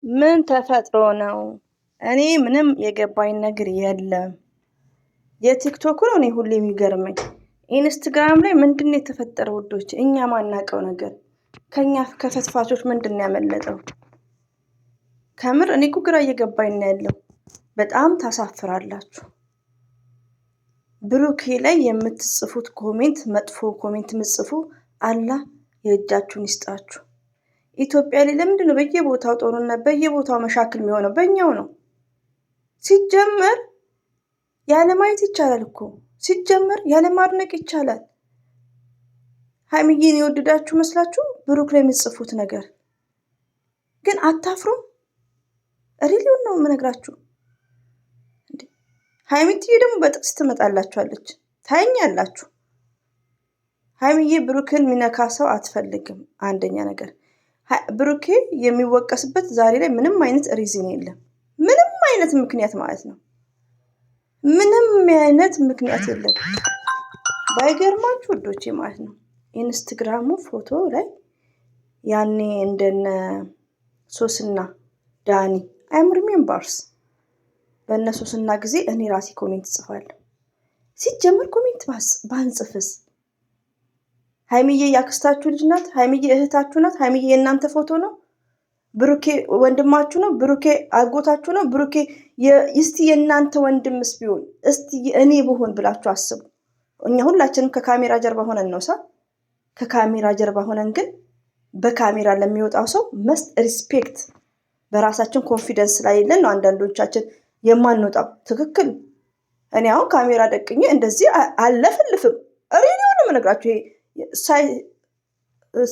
ምን ተፈጥሮ ነው? እኔ ምንም የገባኝ ነገር የለም። የቲክቶክ ነው እኔ ሁሌ የሚገርመኝ። ኢንስታግራም ላይ ምንድነው የተፈጠረው ውዶች? እኛ ማናውቀው ነገር ከኛ ከፈትፋቾች ምንድነው ያመለጠው? ከምር እኔ እኮ ግራ እየገባኝ ነው ያለው። በጣም ታሳፍራላችሁ። ብሩኬ ላይ የምትጽፉት ኮሜንት፣ መጥፎ ኮሜንት የምትጽፉ አላህ የእጃችሁን ይስጣችሁ። ኢትዮጵያ ላይ ለምንድን ነው በየቦታው ጦርነት በየቦታው መሻክል የሚሆነው? በእኛው ነው። ሲጀመር ያለ ማየት ይቻላል እኮ ሲጀመር ያለ ማድነቅ ይቻላል። ሀይሚዬን የወደዳችሁ መስላችሁ ብሩክ ላይ የምትጽፉት ነገር ግን አታፍሩም? ሪሊውን ነው የምነግራችሁ። ሀይሚትዬ ደግሞ በጥቅስ ትመጣላችኋለች፣ ታይኛላችሁ። ሀይሚዬ ብሩክን የሚነካ ሰው አትፈልግም። አንደኛ ነገር ብሩኬ የሚወቀስበት ዛሬ ላይ ምንም አይነት ሪዝን የለም። ምንም አይነት ምክንያት ማለት ነው። ምንም አይነት ምክንያት የለም። ባይገርማችሁ ውዶቼ ማለት ነው ኢንስታግራሙ ፎቶ ላይ ያኔ እንደነ ሶስና ዳኒ ሪሜምበርስ በእነ ሶስና ጊዜ እኔ ራሴ ኮሜንት ጽፋለሁ። ሲጀመር ኮሜንት ባንጽፍስ? ሀይሚዬ ያክስታችሁ ልጅ ናት። ሀይሚዬ እህታችሁ ናት። ሀይሚዬ የእናንተ ፎቶ ነው። ብሩኬ ወንድማችሁ ነው። ብሩኬ አጎታችሁ ነው። ብሩኬ እስቲ የእናንተ ወንድምስ ቢሆን እስቲ እኔ ብሆን ብላችሁ አስቡ። እኛ ሁላችንም ከካሜራ ጀርባ ሆነን ነው ከካሜራ ጀርባ ሆነን ግን በካሜራ ለሚወጣው ሰው መስት ሪስፔክት በራሳችን ኮንፊደንስ ስላሌለን ነው አንዳንዶቻችን የማንወጣው። ትክክል። እኔ አሁን ካሜራ ደቅኜ እንደዚህ አለፍልፍም። ሪሊ ነው የምነግራችሁ፣ ይሄ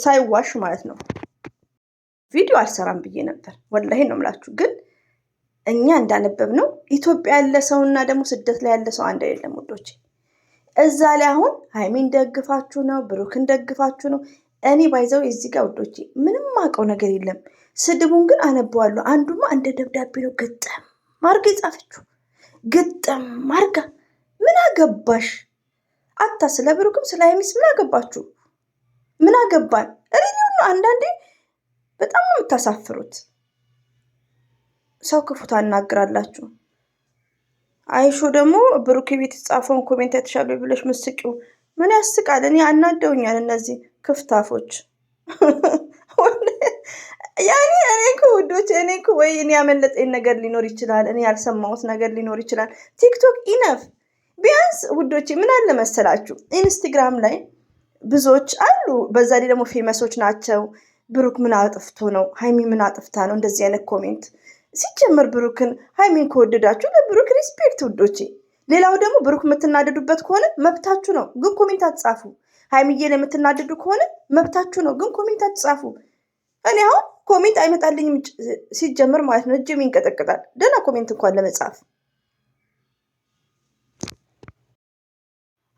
ሳይዋሽ ማለት ነው። ቪዲዮ አልሰራም ብዬ ነበር ወላሂ ነው የምላችሁ። ግን እኛ እንዳነበብ ነው ኢትዮጵያ ያለ ሰውና ደግሞ ስደት ላይ ያለ ሰው አንድ አይደለም ውዶች። እዛ ላይ አሁን ሀይሚን ደግፋችሁ ነው፣ ብሩክን ደግፋችሁ ነው። እኔ ባይዘው እዚህ ጋር ውዶቼ ምንም አውቀው ነገር የለም። ስድቡን ግን አነበዋለሁ። አንዱማ እንደ ደብዳቤ ነው ገጠም ማርጋ የጻፈችው። ገጠም ማርጋ ምን አገባሽ? አታ ስለ ብሩክም ስለ ሀይሚስ ምን አገባችሁ? ምን አገባን? ሪሊው ነው። አንዳንዴ በጣም ነው የምታሳፍሩት። ሰው ክፉ ታናግራላችሁ። አይሾ ደግሞ ብሩክ ቤት የተጻፈውን ኮሜንት አይተሻሉ ብለሽ መስቂው ምን ያስቃል? እኔ አናደውኛል እነዚህ ክፍታፎች። ያኔ እኔ እኮ ውዶች እኔ እኮ ወይ እኔ ያመለጠኝ ነገር ሊኖር ይችላል፣ እኔ ያልሰማሁት ነገር ሊኖር ይችላል። ቲክቶክ ኢነፍ ቢያንስ ውዶቼ ምን አለ መሰላችሁ ኢንስታግራም ላይ ብዙዎች አሉ። በዛ ላይ ደግሞ ፌመሶች ናቸው። ብሩክ ምን አጥፍቶ ነው? ሀይሚ ምን አጥፍታ ነው? እንደዚህ አይነት ኮሜንት ሲጀመር ብሩክን ሀይሚን ከወደዳችሁ ለብሩክ ሪስፔክት ውዶቼ። ሌላው ደግሞ ብሩክ የምትናደዱበት ከሆነ መብታችሁ ነው፣ ግን ኮሜንት አትጻፉ። ሀይሚዬን የምትናደዱ ከሆነ መብታችሁ ነው፣ ግን ኮሜንት አትጻፉ። እኔ አሁን ኮሜንት አይመጣልኝም ሲጀመር ማለት ነው። እጅም ይንቀጠቅጣል ደህና ኮሜንት እንኳን ለመጻፍ።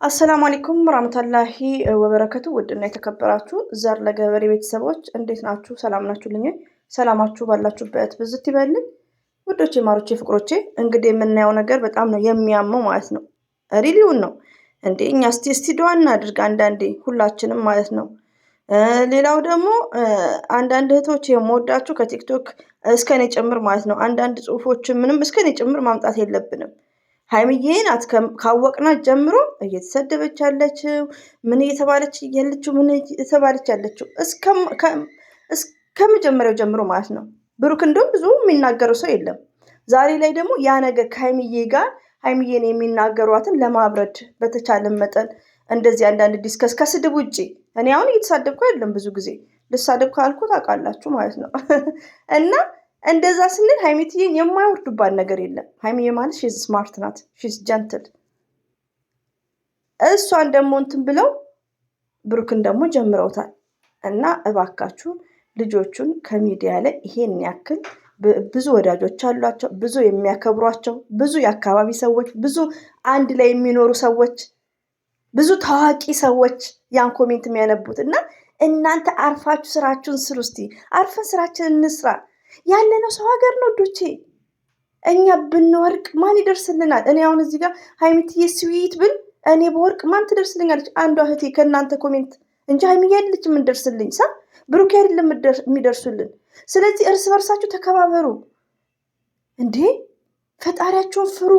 አሰላሙ አለይኩም ወራህመቱላሂ ወበረከቱ። ውድና የተከበራችሁ ዘር ለገበሬ ቤተሰቦች እንዴት ናችሁ? ሰላም ናችሁልኝ? ሰላማችሁ ባላችሁበት ብዝት ይበልኝ ውዶቼ፣ ማሮቼ፣ ፍቅሮቼ። እንግዲህ የምናየው ነገር በጣም ነው የሚያመው ማለት ነው። ሪሊውን ነው እንዴ እኛ እስቲ ዱዓ እናድርግ አንዳንዴ ሁላችንም ማለት ነው። ሌላው ደግሞ አንዳንድ እህቶች የምወዳችሁ ከቲክቶክ እስከኔ ጭምር ማለት ነው አንዳንድ ጽሁፎችን ምንም እስከኔ ጭምር ማምጣት የለብንም። ሀይሚዬ ናት ካወቅናት ጀምሮ እየተሰደበች ያለችው ምን እየተባለች ያለችው ምን እየተባለች ያለችው እስከመጀመሪያው ጀምሮ ማለት ነው። ብሩክ እንደውም ብዙ የሚናገረው ሰው የለም። ዛሬ ላይ ደግሞ ያ ነገር ከሀይሚዬ ጋር ሀይሚዬን የሚናገሯትን ለማብረድ በተቻለ መጠን እንደዚህ አንዳንድ ዲስከስ ከስድብ ውጭ እኔ አሁን እየተሳደብኩ አይደለም። ብዙ ጊዜ ልሳደብ ካልኩ ታውቃላችሁ ማለት ነው። እና እንደዛ ስንል ሀይሚትዬን የማይወርዱባት ነገር የለም። ሀይሚዬ ማለት ሺዝ ስማርት ናት፣ ሺዝ ጀንትል። እሷን ደግሞ እንትን ብለው ብሩክን ደግሞ ጀምረውታል። እና እባካችሁ ልጆቹን ከሚዲያ ላይ ይሄን ያክል ብዙ ወዳጆች አሏቸው፣ ብዙ የሚያከብሯቸው፣ ብዙ የአካባቢ ሰዎች፣ ብዙ አንድ ላይ የሚኖሩ ሰዎች፣ ብዙ ታዋቂ ሰዎች ያን ኮሜንት የሚያነቡት እና እናንተ አርፋችሁ ስራችሁን ስሩ። እስቲ አርፈን ስራችንን እንስራ። ያለነው ሰው ሀገር ነው ዶቼ። እኛ ብንወርቅ ማን ይደርስልናል? እኔ አሁን እዚህ ጋር ሀይሚትዬ ስዊት ብል እኔ በወርቅ ማን ትደርስልኛለች? አንዷ እህቴ ከእናንተ ኮሜንት እንጂ ሀይሚዬ አይደለች የምንደርስልኝ። ብሩኬ አይደለም የሚደርሱልን። ስለዚህ እርስ በርሳችሁ ተከባበሩ እንዴ! ፈጣሪያችሁን ፍሩ።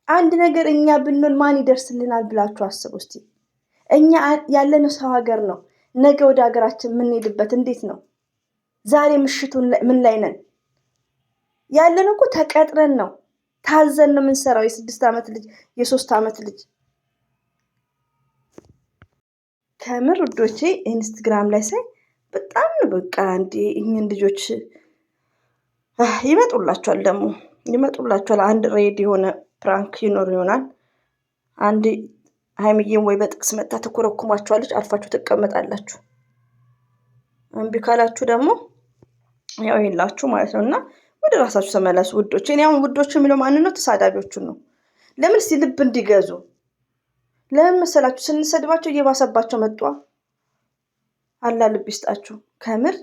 አንድ ነገር እኛ ብንሆን ማን ይደርስልናል ብላችሁ አስቡ እስቲ። እኛ ያለነው ሰው ሀገር ነው። ነገ ወደ ሀገራችን የምንሄድበት እንዴት ነው? ዛሬ ምሽቱን ምን ላይ ነን? ያለነው እኮ ተቀጥረን ነው፣ ታዘን ነው የምንሰራው። የ6 ዓመት ልጅ የ3 ዓመት ልጅ ከምር ውዶቼ ኢንስታግራም ላይ ሳይ በጣም በቃ እንዴ እኚህን ልጆች ይመጡላቸዋል፣ ደግሞ ይመጡላቸዋል። አንድ ሬድ የሆነ ፕራንክ ይኖር ይሆናል። አንድ ሀይሚዬን ወይ በጥቅስ መጣ ተኮረኩማችኋለች፣ አልፋችሁ ትቀመጣላችሁ። እምቢ ካላችሁ ደግሞ ያው የላችሁ ማለት ነው። እና ወደ ራሳችሁ ተመለሱ ውዶች። እኔ አሁን ውዶች የሚለው ማንን ነው? ተሳዳቢዎቹን ነው። ለምን እስቲ ልብ እንዲገዙ ለምን መሰላችሁ? ስንሰድባቸው እየባሰባቸው መጧ። አላ ልብ ይስጣችሁ ከምር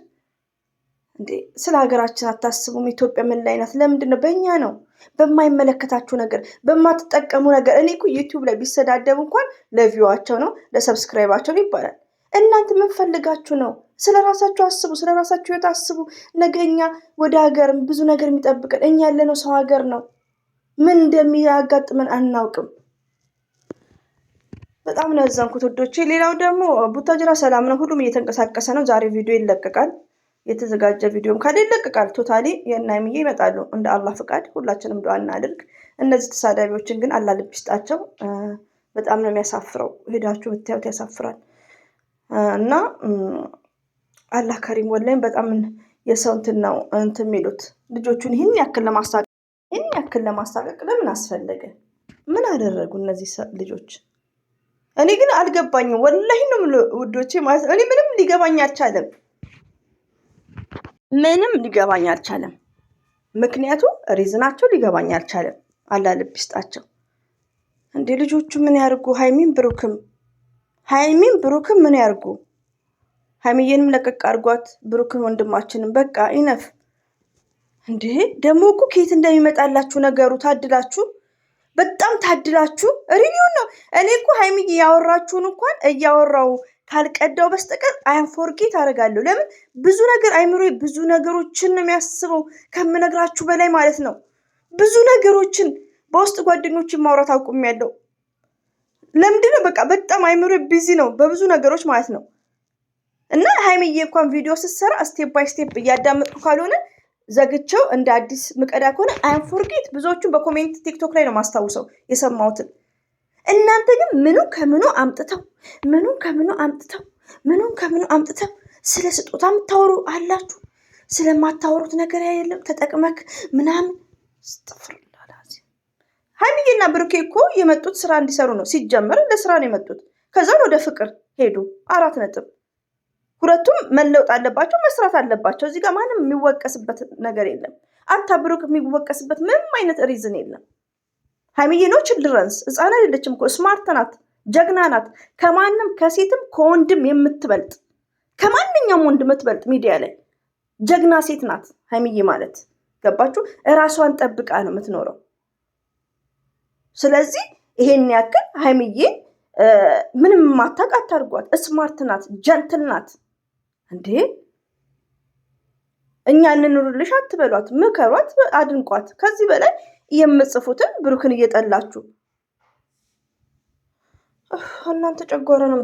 እንዴ። ስለ ሀገራችን አታስቡም? ኢትዮጵያ ምን ላይ ናት? ለምንድን ነው በእኛ ነው በማይመለከታችሁ ነገር በማትጠቀሙ ነገር። እኔ እኮ ዩቲዩብ ላይ ቢሰዳደቡ እንኳን ለቪዋቸው ነው ለሰብስክራይባቸው ነው ይባላል። እናንተ ምን ፈልጋችሁ ነው? ስለ ራሳችሁ አስቡ፣ ስለ ራሳችሁ ህይወት አስቡ። ነገኛ ወደ ሀገር ብዙ ነገር የሚጠብቀን እኛ ያለነው ሰው ሀገር ነው። ምን እንደሚያጋጥመን አናውቅም። በጣም ነው ያዘንኩት ወዶቼ። ሌላው ደግሞ ቡታጅራ ሰላም ነው፣ ሁሉም እየተንቀሳቀሰ ነው። ዛሬ ቪዲዮ ይለቀቃል፣ የተዘጋጀ ቪዲዮም ካለ ይለቀቃል። ቶታሊ የእነ ሀይሚዬ ይመጣሉ እንደ አላህ ፍቃድ። ሁላችንም ዱዓ እናድርግ። እነዚህ ተሳዳቢዎችን ግን አላህ ልብ ይስጣቸው። በጣም ነው የሚያሳፍረው። ሄዳችሁ ብታዩት ያሳፍራል። እና አላህ ከሪም ወላሂ በጣም የሰው እንትን ነው እንትን የሚሉት ልጆቹን ይህን ያክል ለማሳቀቅ ለምን አስፈለገ? ምን አደረጉ እነዚህ ልጆች? እኔ ግን አልገባኝም። ወላሂ ነው ውዶቼ ማለት እኔ ምንም ሊገባኝ አልቻለም። ምክንያቱም ሪዝናቸው ሊገባኝ አልቻለም። አላህ ልብ ይስጣቸው። እንዴ ልጆቹ ምን ያርጉ? ሀይሚን ብሩክም ምን ያርጉ? ሀይሚዬንም ለቀቅ አርጓት፣ ብሩክን ወንድማችንም በቃ ኢነፍ። እንዴ ደግሞ እኮ ከየት እንደሚመጣላችሁ ነገሩ ታድላችሁ፣ በጣም ታድላችሁ። ሪቪው ነው። እኔ እኮ ሀይሚዬ ያወራችሁን እንኳን እያወራው ካልቀዳው በስተቀር አይም ፎርጌት አደርጋለሁ። ለምን ብዙ ነገር አይምሮ ብዙ ነገሮችን ነው የሚያስበው ከምነግራችሁ በላይ ማለት ነው። ብዙ ነገሮችን በውስጥ ጓደኞችን ማውራት አቁሜያለሁ። ለምንድን ነው በቃ በጣም አይምሮ ቢዚ ነው በብዙ ነገሮች ማለት ነው። እና ሀይሚዬ እንኳን ቪዲዮ ስትሰራ ስቴፕ ባይ ስቴፕ እያዳመጥኩ ካልሆነ ዘግቸው እንደ አዲስ ምቀዳ ከሆነ አይም ፎርጌት። ብዙዎቹን በኮሜንት ቲክቶክ ላይ ነው ማስታውሰው የሰማሁትን። እናንተ ግን ምኑን ከምኑ አምጥተው ስለ ስጦታ የምታወሩ አላችሁ። ስለማታወሩት ነገር የለም። ተጠቅመክ ምናምን ሀይሚዬና ብሩኬ እኮ የመጡት ስራ እንዲሰሩ ነው። ሲጀመር ለስራ ነው የመጡት። ከዛን ወደ ፍቅር ሄዱ። 4 ነጥብ። ሁለቱም መለውጥ አለባቸው፣ መስራት አለባቸው። እዚህ ጋር ማንም የሚወቀስበት ነገር የለም። አታ ብሩክ የሚወቀስበት ምንም አይነት ሪዝን የለም። ሀይሚዬ ነው ችልድረንስ፣ ህፃን አይደለችም እኮ ስማርት ናት፣ ጀግና ናት። ከማንም ከሴትም ከወንድም የምትበልጥ ከማንኛውም ወንድ የምትበልጥ ሚዲያ ላይ ጀግና ሴት ናት ሀይሚዬ ማለት። ገባችሁ? እራሷን ጠብቃ ነው የምትኖረው። ስለዚህ ይሄን ያክል ሀይሚዬ ምንም ማታውቅ አታርጓት። ስማርት ናት፣ ጀንትል ናት። እንዴ እኛ እንኑርልሽ አትበሏት፣ ምከሯት፣ አድንቋት። ከዚህ በላይ የምጽፉትን ብሩክን እየጠላችሁ እናንተ ጨጓራ ነው።